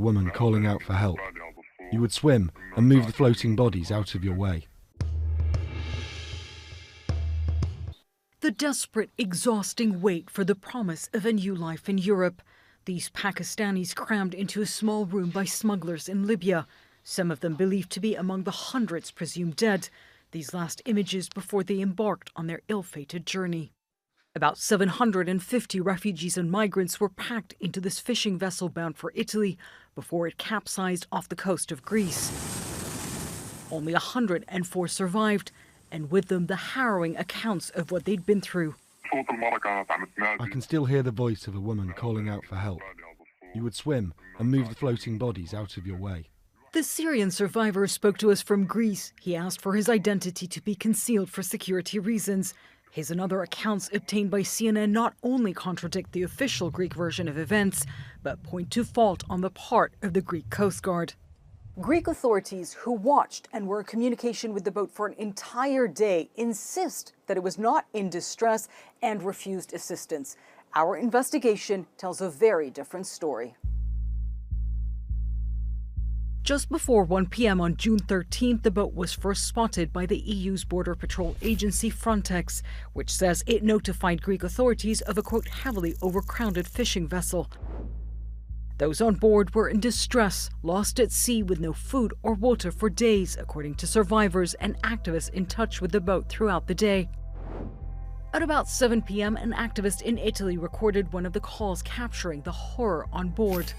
woman calling out for help. You would swim and move the floating bodies out of your way. The desperate, exhausting wait for the promise of a new life in Europe. These Pakistanis crammed into a small room by smugglers in Libya, some of them believed to be among the hundreds presumed dead, these last images before they embarked on their ill-fated journey. About 750 refugees and migrants were packed into this fishing vessel bound for Italy before it capsized off the coast of Greece. Only 104 survived, and with them the harrowing accounts of what they'd been through. I can still hear the voice of a woman calling out for help. You would swim and move the floating bodies out of your way. The Syrian survivor spoke to us from Greece. He asked for his identity to be concealed for security reasons. His and other accounts obtained by CNN not only contradict the official Greek version of events, but point to fault on the part of the Greek Coast Guard. Greek authorities, who watched and were in communication with the boat for an entire day, insist that it was not in distress and refused assistance. Our investigation tells a very different story. Just before 1 p.m. on June 13th, the boat was first spotted by the EU's border patrol agency Frontex, which says it notified Greek authorities of a, quote, heavily overcrowded fishing vessel. Those on board were in distress, lost at sea with no food or water for days, according to survivors and activists in touch with the boat throughout the day. At about 7 p.m., an activist in Italy recorded one of the calls capturing the horror on board.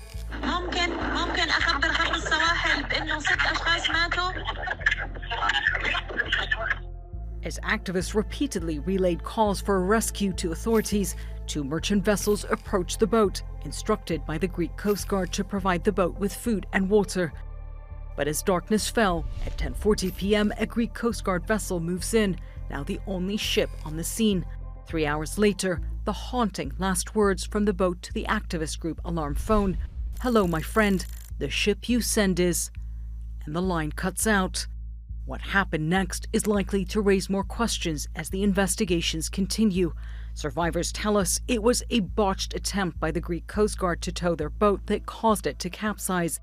As activists repeatedly relayed calls for a rescue to authorities, 2 merchant vessels approached the boat, instructed by the Greek Coast Guard to provide the boat with food and water. But as darkness fell, at 10:40 p.m., a Greek Coast Guard vessel moves in, now the only ship on the scene. 3 hours later, the haunting last words from the boat to the activist group alarm phone. "Hello, my friend. The ship you send is..." And the line cuts out. What happened next is likely to raise more questions as the investigations continue. Survivors tell us it was a botched attempt by the Greek Coast Guard to tow their boat that caused it to capsize.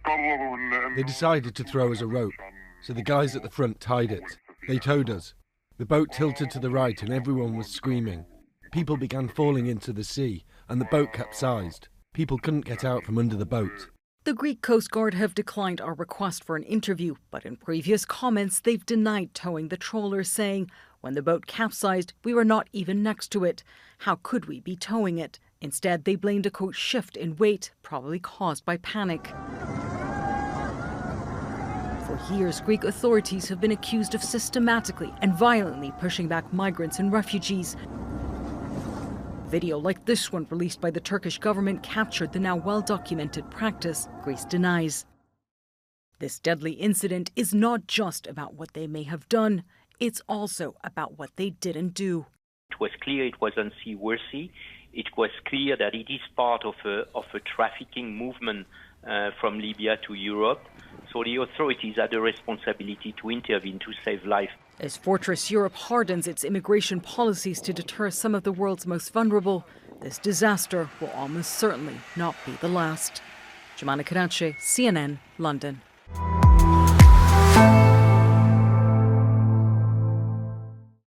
They decided to throw us a rope, so the guys at the front tied it. They towed us. The boat tilted to the right and everyone was screaming. People began falling into the sea and the boat capsized. People couldn't get out from under the boat. The Greek Coast Guard have declined our request for an interview, but in previous comments they've denied towing the trawler, saying, "When the boat capsized, we were not even next to it. How could we be towing it?" Instead, they blamed a, quote, shift in weight, probably caused by panic. For years, Greek authorities have been accused of systematically and violently pushing back migrants and refugees. Video like this one, released by the Turkish government, captured the now well-documented practice Greece denies. This deadly incident is not just about what they may have done, it's also about what they didn't do. It was clear it was unseaworthy. It was clear that it is part of a trafficking movement from Libya to Europe. So the authorities had a responsibility to intervene to save life. As Fortress Europe hardens its immigration policies to deter some of the world's most vulnerable, this disaster will almost certainly not be the last. Jemana Karachi, CNN, London.